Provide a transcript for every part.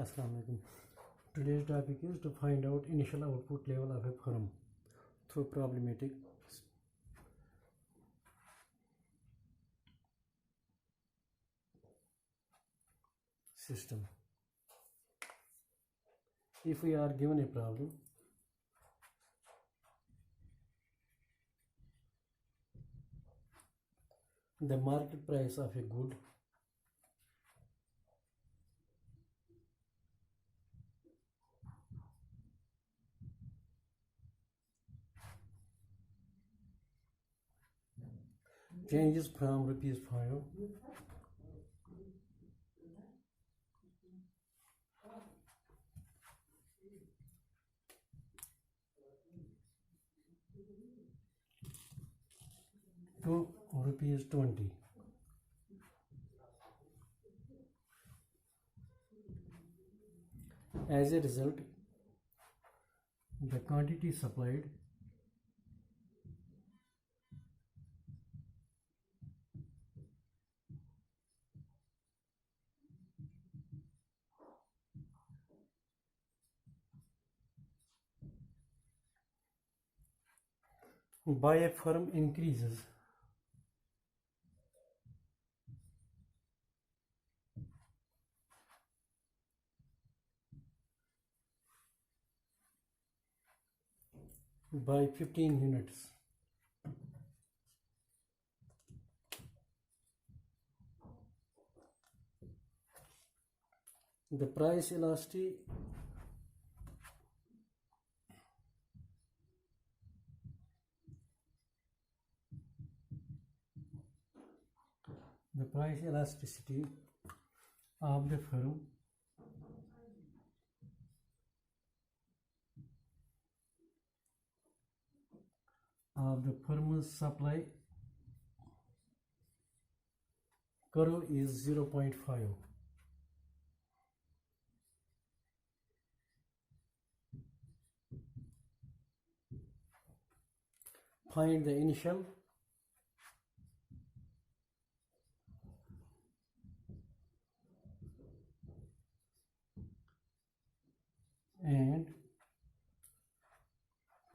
Assalamu alaikum. Today's topic is to find out initial output level of a firm through problematic system. If we are given a problem, the market price of a good changes from ₹5 to ₹20. As a result, the quantity supplied by a firm increases by 15 units. The price elasticity of the firm firm's supply curve is 0.5. Find the initial and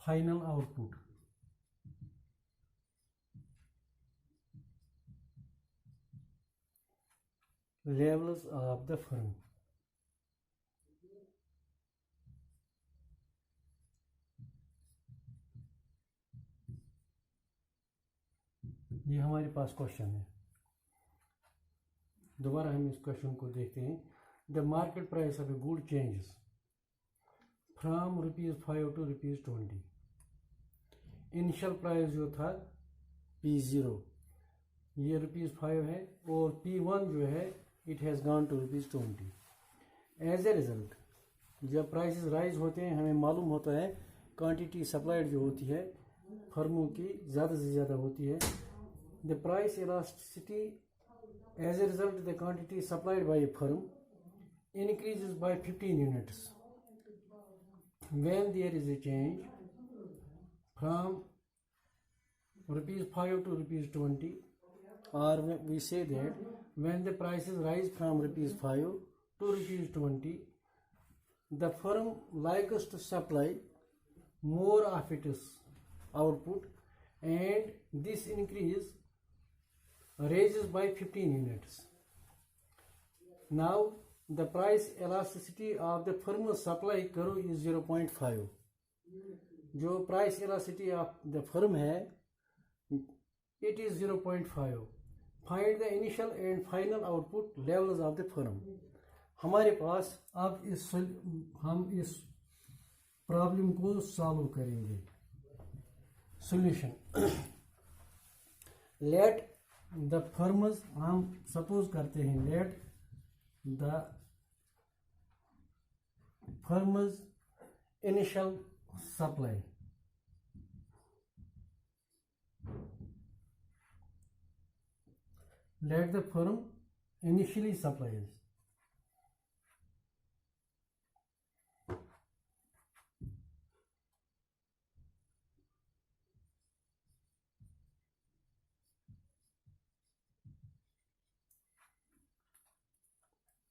final output levels of the firm. ये हमारे पास question है। दोबारा हम इस question को देखते हैं। The market price of a good changes from ₹5 to ₹20। Initial price जो था P0 ये ₹5 है और P1 जो है it has gone to ₹20। As a result जब प्राइसेस राइज होते हैं हमें मालूम होता है क्वांटिटी सप्लाइड जो होती है फर्मों की ज़्यादा से ज़्यादा होती है। The price elasticity as a result the quantity supplied by a firm increases by 15 units when there is a change from ₹5 to ₹20, or we say that when the prices rise from ₹5 to ₹20, the firm likes to supply more of its output, and this increase raises by 15 units. Now the price elasticity of the firm's supply curve is 0.5. जो price elasticity of the firm है it is 0.5. Find the initial and final output levels of the firm. हमारे पास अब हम इस problem को solve करेंगे। Solution let the firms हम suppose करते हैं let the firm's initial supply let the firm initially supplies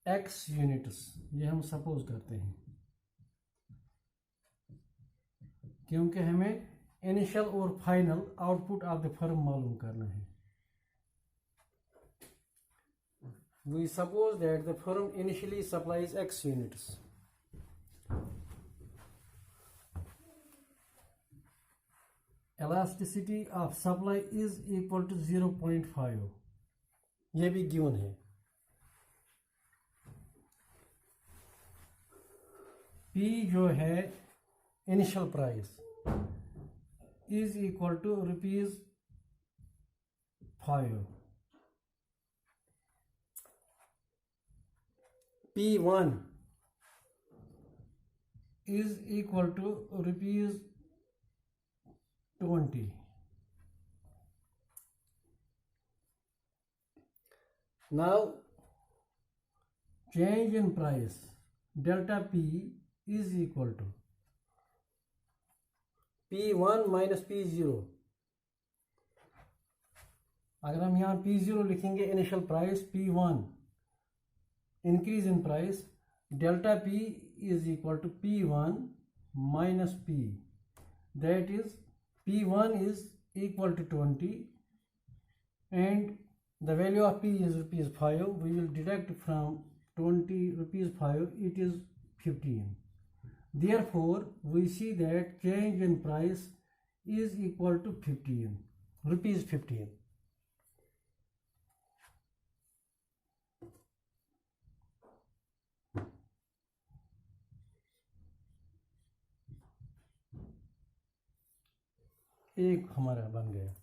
x units, ये हम सपोज करते हैं क्योंकि हमें इनिशियल और final output of the firm मालूम करना है. We suppose that the firm initially supplies x units. Elasticity of supply is equal to 0.5. ये भी given है. P जो है initial price is equal to rupees 5. P1 is equal to rupees 20. Now change in price delta P is equal to P1 minus P0. अगर हम यहाँ P0 लिखेंगे initial price, P1 increase in price, delta P is equal to P1 minus P, that is P1 is equal to 20 and the value of P is rupees 5. We will deduct from 20 rupees 5, it is 15. Therefore we see that change in price is equal to 15 rupees 15. एक हमारा बन गया.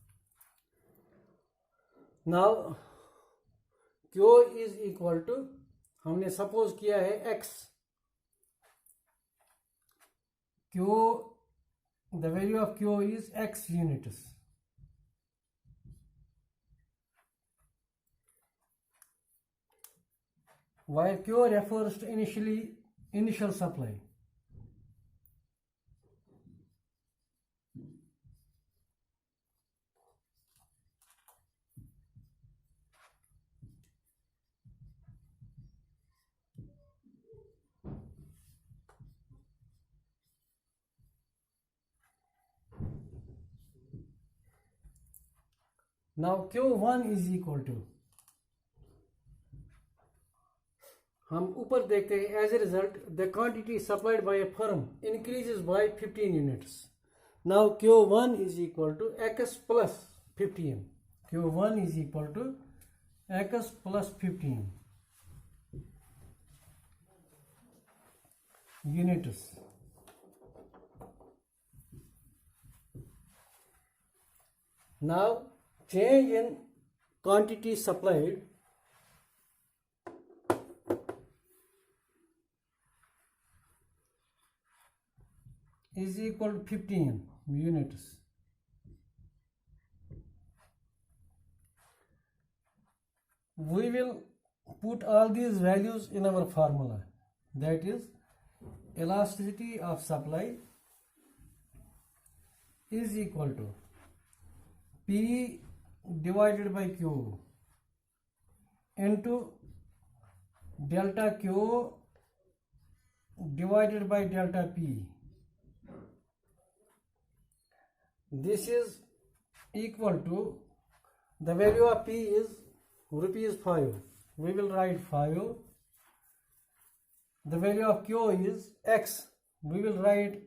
Now Q is equal to, हमने suppose किया है X. Q, the value of Q is X units. While Q refers to initial supply. Now Q1 is equal to, हम ऊपर देखते हैं, as a result the quantity supplied by a firm increases by 15 units. Now Q1 is equal to X plus 15. Q1 is equal to X plus 15 units. Now change in quantity supplied is equal to 15 units. We will put all these values in our formula, that is elasticity of supply is equal to P divided by Q into delta Q divided by delta P. This is equal to, the value of P is rupees 5. We will write 5. The value of Q is X. We will write,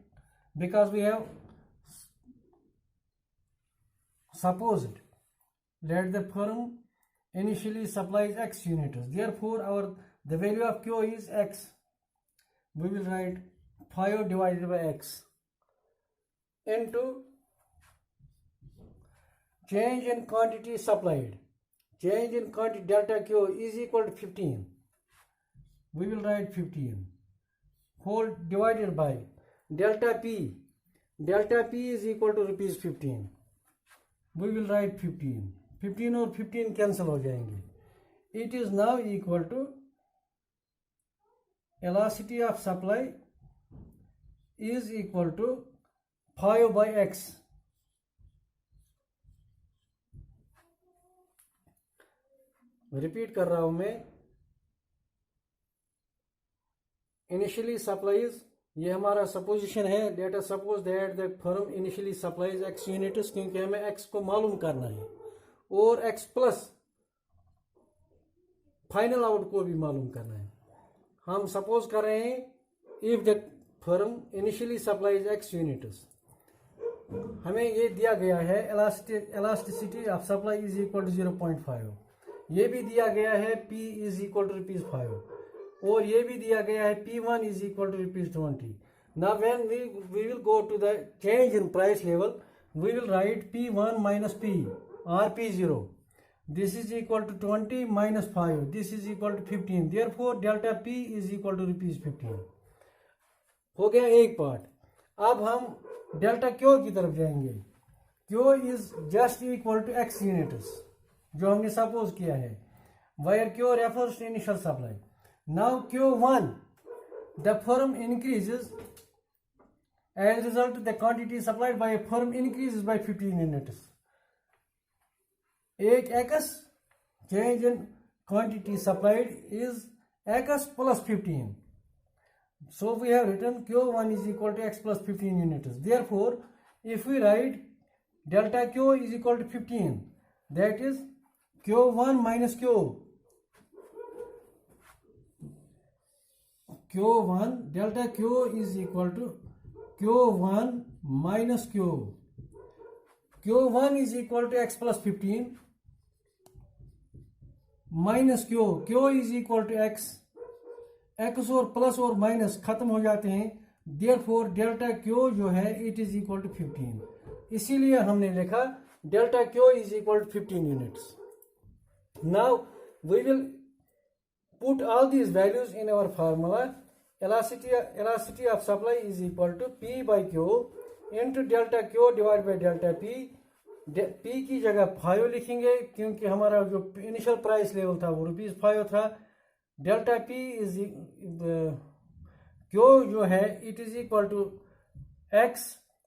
because we have supposed that the firm initially supplies X units. Therefore the value of Q is X. We will write 5 divided by X into change in quantity supplied. Change in quantity delta Q is equal to 15. We will write 15 whole divided by delta P. Delta P is equal to rupees 15. We will write 15. 15 और 15 cancel हो जाएंगे. It is now equal to elasticity of supply is equal to 5 by X. Repeat कर रहा हूं मैं, initially supplies, ये हमारा supposition है, let us suppose that the firm initially supplies x units, क्योंकि हमें x को मालूम करना है और x प्लस फाइनल आउट को भी मालूम करना है। हम सपोज कर रहे हैं if the firm initially supplies x units, हमें ये दिया गया है elasticity of supply is equal to 0.5, ये भी दिया गया है P इज इक्वल टू ₹5 और ये भी दिया गया है P1 is equal to ₹20। Now when we will go to the change in price level, we will write P1 minus P और P0, this is equal to 20 minus 5, this is equal to 15, therefore delta P is equal to ₹15। हो गया एक part. अब हम delta Q की तरफ जाएंगे। Q is just equal to x units, जो हमने सपोज किया है, where Q refers to initial supply. Now Q1 the firm increases, as result the quantity supplied by a firm increases by 15 units. एक x change in quantity supplied is x plus 15, so we have written Q1 is equal to x plus 15 units. Therefore, if we write delta Q is equal to 15, that is Q1 minus Q. Q1 delta Q is equal to Q1 minus Q. Q1 is equal to x plus 15 minus Q. Q is equal to x. X और plus और minus खत्म हो जाते हैं, therefore delta Q जो है it is equal to 15, इसीलिए हमने लिखा delta Q is equal to 15 units. Now we will put all these values in our formula. elasticity of supply is equal to P by Q into delta Q divide by delta P। P की जगह 5 लिखेंगे क्योंकि हमारा जो initial price level था वो ₹5 था। Delta P is Q जो है it is equal to x,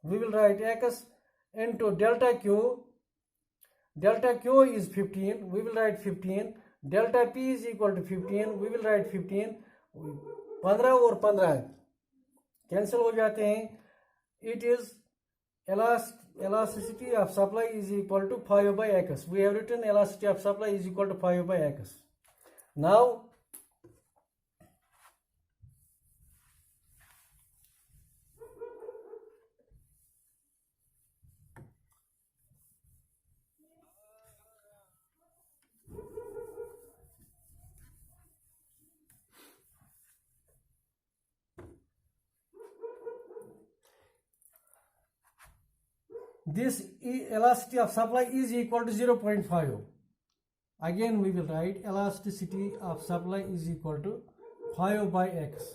we will write x into delta Q। Delta Q is 15, we will write 15। Delta P is equal to 15, we will write 15। 15 और 15 cancel हो जाते हैं। It is elasticity of supply is equal to 5 by x. We have written elasticity of supply is equal to 5 by x. Now this elasticity of supply is equal to 0.5. Again we will write elasticity of supply is equal to 5 by x.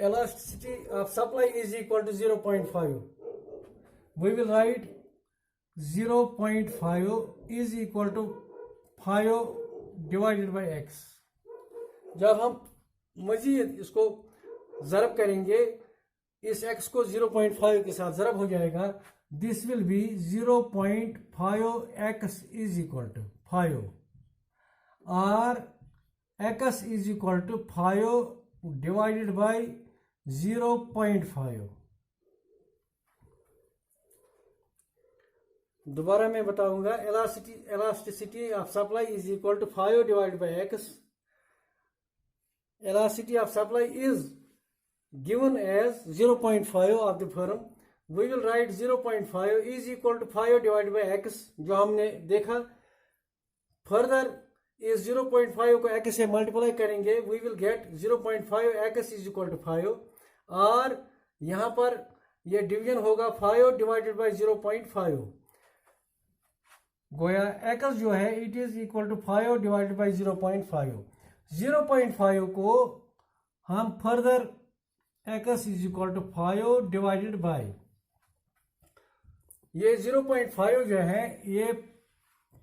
Elasticity of supply is equal to 0.5. We will write 0.5 is equal to 5 divided by x. जब हम मजीद इसको ज़रब करेंगे, इस x को 0.5 के साथ ज़रब हो जाएगा, this will be 0.5x is equal to 5 और x is equal to 5 divided by 0.5। दोबारा मैं बताऊंगा, elasticity of supply is equal to 5 divided by x. Elasticity of supply is given as 0.5 of the firm. We will write 0.5 is equal to 5 divided by x, जो हमने देखा। Further इस 0.5 को x से multiply करेंगे, we will get 0.5 x is equal to 5 और यहाँ पर ये डिवीजन होगा 5 डिवाइडेड बाई 0.5, गोया x जो है it is equal to 5 divided by 0.5। 0.5 को हम further x is equal to 5 divided by, ये 0.5 जो है ये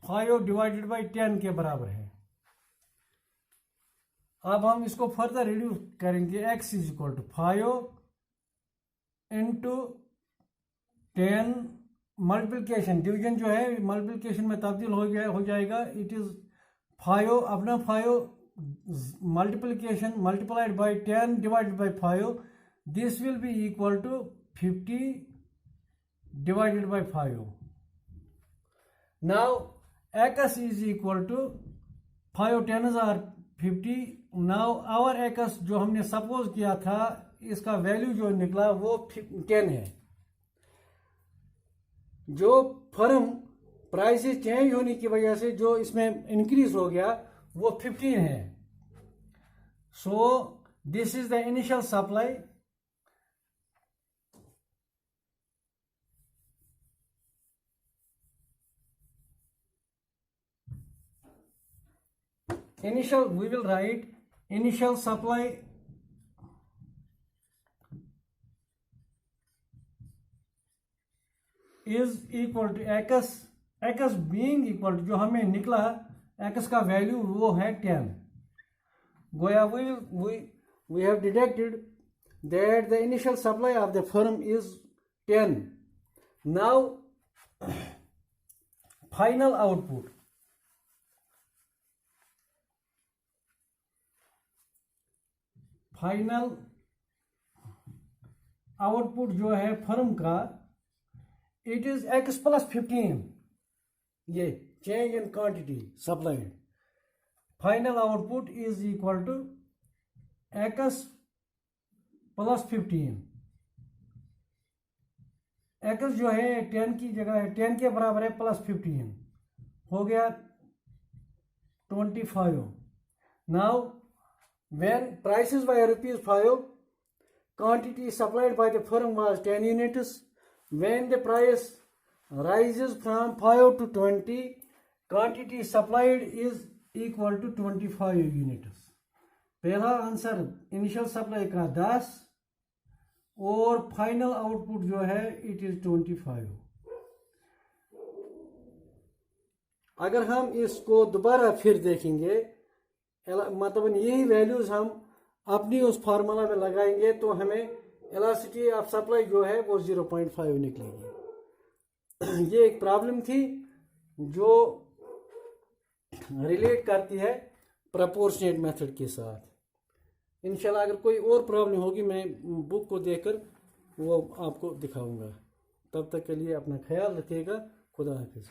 5 डिवाइडेड बाई 10 के बराबर है। अब हम इसको फर्दर रिड्यूस करेंगे, x is equal to 5 into 10, multiplication division जो है मल्टीप्लिकेशन में तब्दील हो जाएगा। इट इज 5 अपना 5 multiplication multiplied by 10 divided by 5, this will be equal to 50 divided by 5. Now x is equal to 5 10s are 50. Now our x जो हमने suppose किया था इसका वैल्यू जो निकला वो 10 है. जो फर्म प्राइसेस चेंज होने की वजह से जो इसमें इंक्रीज हो गया वो 15 है. So this is the initial supply. Initial, we will write initial supply is equal to x, x being equal to जो हमें निकला x का वैल्यू वो है 10. गोया we have deducted that the initial supply of the firm is 10. Now final output. Final output जो है firm का इट इज x प्लस 15. ये change in quantity supplied. Final output is equal to x plus 15. x जो है 10 की जगह है 10 के बराबर है प्लस 15 हो गया 25. Now when prices were rupees 5, quantity supplied by the firm was 10 units. When the price rises from 5 to 20, quantity supplied is equal to 25 units. पहला आंसर इनिशियल सप्लाई का 10 और फाइनल आउटपुट जो है इट इज 25. अगर हम इसको दोबारा फिर देखेंगे मतलब यही वैल्यूज हम अपनी उस फार्मूला में लगाएंगे तो हमें इलास्टिसिटी ऑफ सप्लाई जो है वो 0.5 निकलेगी. ये एक प्रॉब्लम थी जो रिलेट करती है प्रोपोर्शनेट मेथड के साथ. इंशाल्लाह अगर कोई और प्रॉब्लम होगी मैं बुक को देखकर वो आपको दिखाऊंगा. तब तक के लिए अपना ख्याल रखिएगा. खुदा हाफिज.